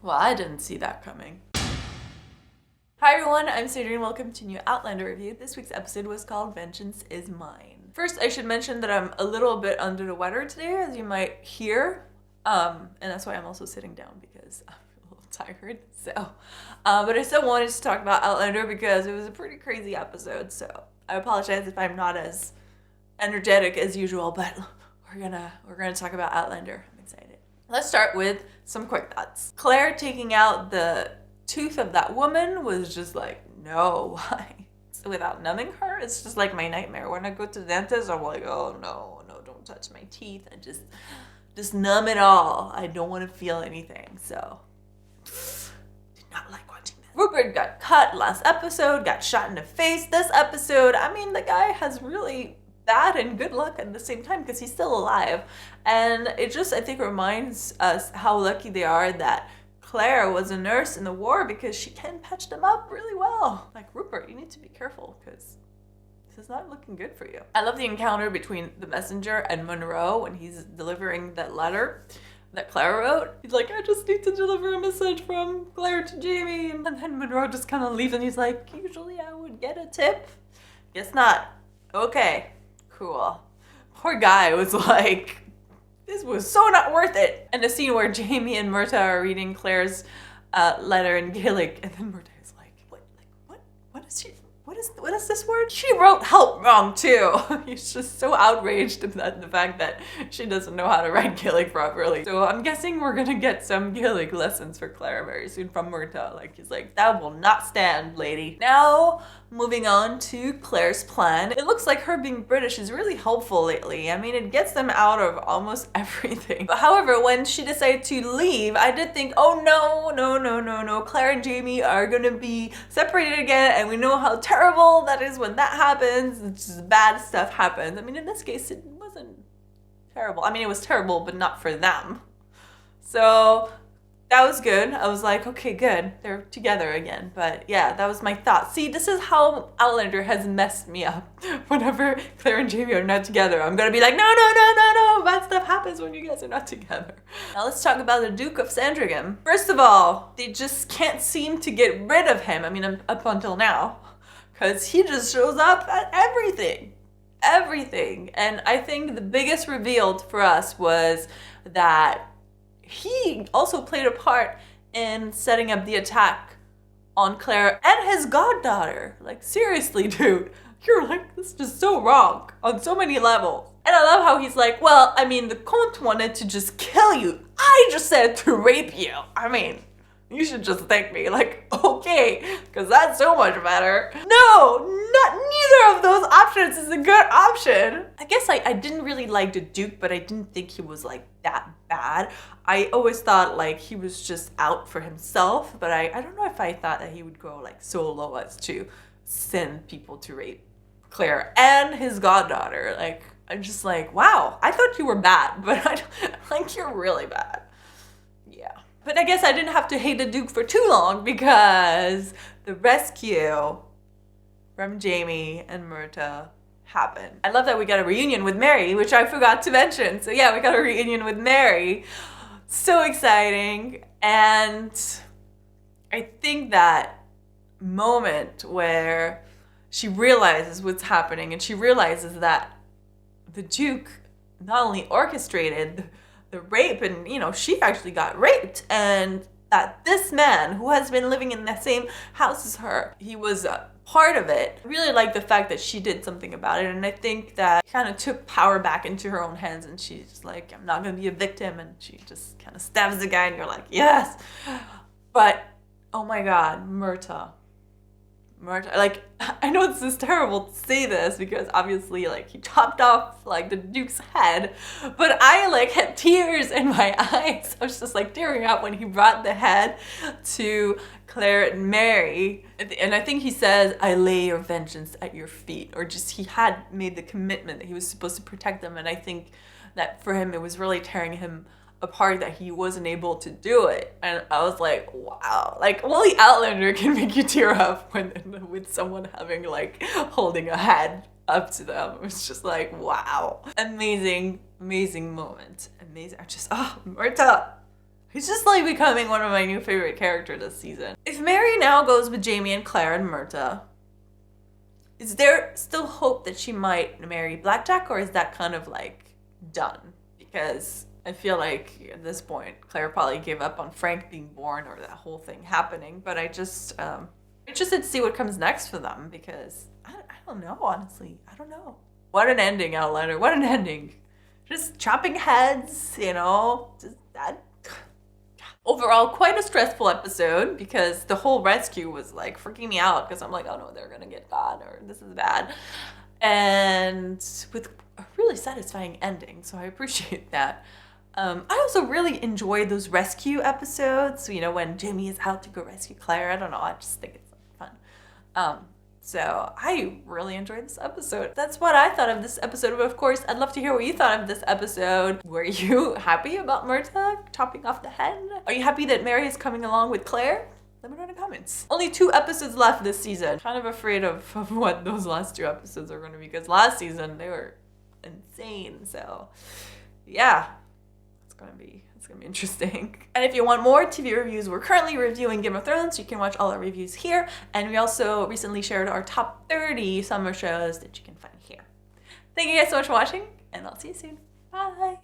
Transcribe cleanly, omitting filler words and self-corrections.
Well, I didn't see that coming. Hi everyone, I'm Sandrine. Welcome to a new Outlander review. This week's episode was called Vengeance is Mine. First, I should mention that I'm a little bit under the weather today, as you might hear. And that's why I'm also sitting down, because I'm a little tired. But I still wanted to talk about Outlander because it was a pretty crazy episode. So I apologize if I'm not as energetic as usual, but we're gonna talk about Outlander. I'm excited. Let's start with some quick thoughts. Clare taking out the tooth of that woman was just like, no, why? So without numbing her, it's just like my nightmare. When I go to the dentist, I'm like, oh no, don't touch my teeth. And just numb it all. I don't want to feel anything. So, did not like watching that. Rupert got cut last episode, got shot in the face this episode. I mean, the guy has really bad and good luck at the same time because he's still alive. And it just, I think, reminds us how lucky they are that Clare was a nurse in the war, because she can patch them up really well. Like, Rupert, you need to be careful because this is not looking good for you. I love the encounter between the messenger and Monroe when he's delivering that letter that Clare wrote. He's like, I just need to deliver a message from Clare to Jamie. And then Monroe just kind of leaves and he's like, usually I would get a tip. Guess not. Okay, cool. Poor guy was like, this was so not worth it. And the scene where Jamie and Murtagh are reading Clare's letter in Gaelic, and then Murtagh is like, what is this word? She wrote help wrong too. He's just so outraged at the fact that she doesn't know how to write Gaelic properly. So I'm guessing we're gonna get some Gaelic lessons for Clare very soon from Murtagh. Like, he's like, that will not stand, lady. Now, moving on to Clare's plan. It looks like her being British is really helpful lately. I mean, it gets them out of almost everything. But however, when she decided to leave, I did think, oh no. Clare and Jamie are gonna be separated again, and we know how terrible that is when that happens. It's just bad stuff happens. I mean, in this case, it wasn't terrible. I mean, it was terrible, but not for them. So that was good. I was like, okay, good. They're together again. But yeah, that was my thought. See, this is how Outlander has messed me up. Whenever Clare and Jamie are not together, I'm gonna be like, no. Bad stuff happens when you guys are not together. Now let's talk about the Duke of Sandringham. First of all, they just can't seem to get rid of him. I mean, up until now. Because he just shows up at everything. And I think the biggest reveal for us was that he also played a part in setting up the attack on Clare and his goddaughter. Like, seriously, dude, you're like, this is just so wrong on so many levels. And I love how he's like, well, I mean, the Comte wanted to just kill you. I just said to rape you. I mean, you should just thank me. Like, okay, because that's so much better. No, neither of those options is a good option. I guess I didn't really like the Duke, but I didn't think he was like that bad. I always thought like he was just out for himself, but I don't know if I thought that he would go like so low as to send people to rape Clare and his goddaughter. Like, I'm just like, wow, I thought you were bad, but I like, you're really bad. Yeah. But I guess I didn't have to hate the Duke for too long, because the rescue from Jamie and Murtagh happened. I love that we got a reunion with Mary, which I forgot to mention. So yeah, we got a reunion with Mary. So exciting. And I think that moment where she realizes what's happening, and she realizes that the Duke not only orchestrated the rape, and she actually got raped, and that this man who has been living in the same house as her, he was a part of it. I really like the fact that she did something about it, and I think that kind of took power back into her own hands, and she's like, I'm not gonna be a victim, and she just kind of stabs the guy, and you're like, yes. But oh my god, Murtagh, like, I know this is terrible to say this, because obviously, like, he chopped off, like, the Duke's head, but I, like, had tears in my eyes. I was just, like, tearing up when he brought the head to Clare and Mary, and I think he says, I lay your vengeance at your feet, or just, he had made the commitment that he was supposed to protect them, and I think that for him, it was really tearing him apart that he wasn't able to do it. And I was like, wow, like, only Outlander can make you tear up when with someone having, like, holding a head up to them. It was just like, wow, amazing moment, amazing. I just, Murtagh, He's just like becoming one of my new favorite characters this season. If Mary now goes with Jamie and Clare and Murtagh, is there still hope that she might marry Blackjack, or is that kind of like done? Because I feel like at this point, Clare probably gave up on Frank being born or that whole thing happening. But I'm interested to see what comes next for them, because I don't know, honestly. I don't know. What an ending, Outlander. What an ending. Just chopping heads, you know. Just that. Overall, quite a stressful episode, because the whole rescue was like freaking me out, because I'm like, oh no, they're gonna get caught, or this is bad. And with a really satisfying ending, so I appreciate that. I also really enjoyed those rescue episodes, you know, when Jamie is out to go rescue Clare. I don't know, I just think it's fun. So I really enjoyed this episode. That's what I thought of this episode. But of course, I'd love to hear what you thought of this episode. Were you happy about Murtagh chopping off the head? Are you happy that Mary is coming along with Clare? Let me know in the comments. Only 2 episodes left this season. Kind of afraid of what those last 2 episodes are going to be, because last season they were insane. So yeah, it's gonna be interesting. And if you want more TV reviews, we're currently reviewing Game of Thrones. You can watch all our reviews here. And we also recently shared our top 30 summer shows that you can find here. Thank you guys so much for watching, and I'll see you soon. Bye.